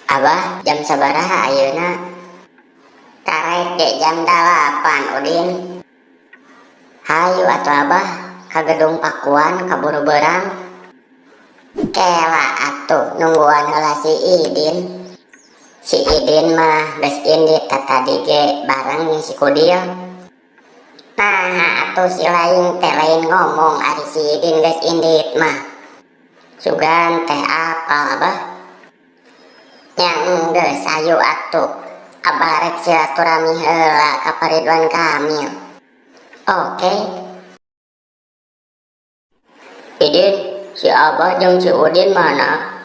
Abah jam sabaraha ayeuna? Karek dek jam 8 Udin. Hayu atuh Abah ka gedung pakuan kaburu berang. Kela atuh nungguan heula si Idin. Si Idin mah geus indit tadi ge bareng si Kudil. Nah atuh si lain teh lain ngomong ari si Idin geus indit mah. Sugan teh apal Abah? Yang geus ayu atuh Abah rek silaturahmi heula ka Ridwan Kamil. Oke. Idin, si Abah jeung si Udin mana?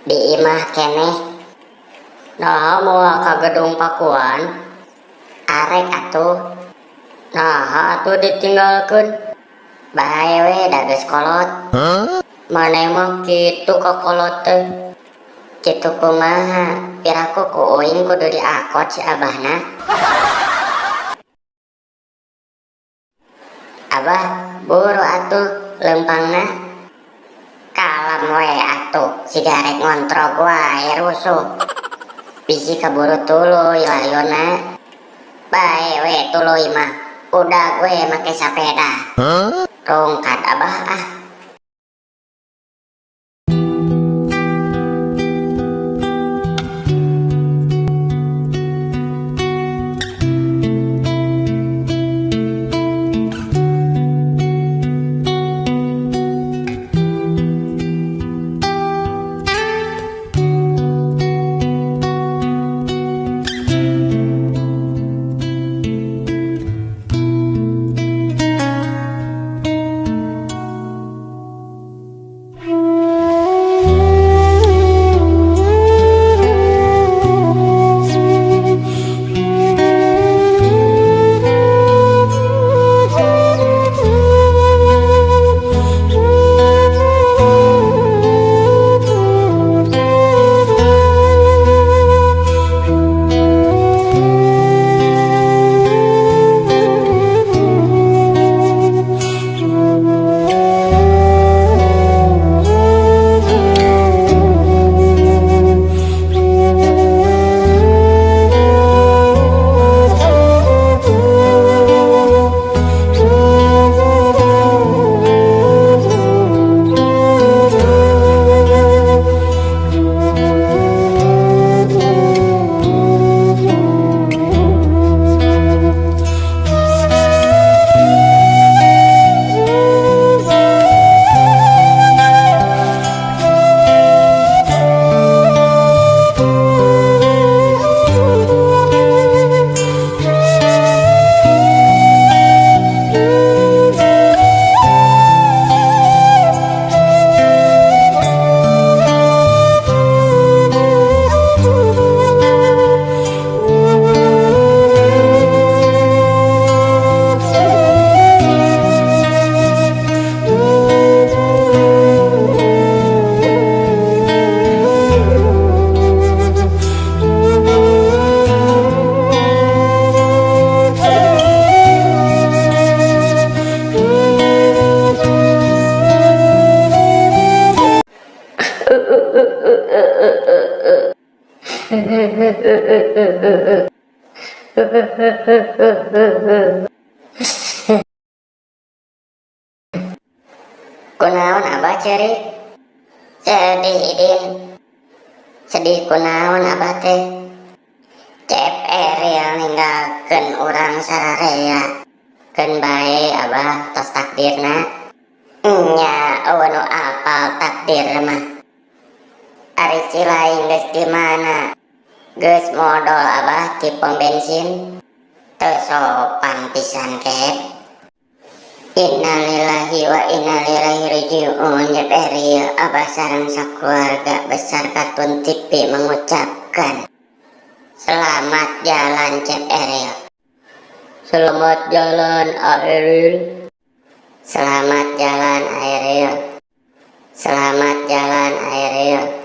Di imah keneh. Nah moal ka gedung pakuan. Arek atuh. Nah atuh ditinggalkeun. Bae we da geus kolot. Maneh mah kitu ka kolot teh. Kitu kumaha? Piraku ku uing kudu diakot si Abahna. Abah buru atuh lempangna. Kalem we atuh sigarek ngontrog wae rusuh. Bisi kaburu tuluy layona. Bae we tuluy mah udah gue make sepeda. Rongkat Abah ah. Kunaon Abah ceri? Sedih Idin. Sedih kunaon Abah teh? Cep Eril ninggalkeun urang sararea. Keun bae Abah tos takdirna. Nya eueuh nu apal takdir mah. Ari Cilaing geus di mana? Geus modal Abah di pom bensin. Teu sopan pisan kep. Innalillahi wa inna ilaihi raji'un. Cep Eril, Abah sareng sakeluarga besar Katun TV mengucapkan selamat jalan Cep Eril. Selamat jalan Eril. Selamat jalan Eril. Selamat jalan Eril.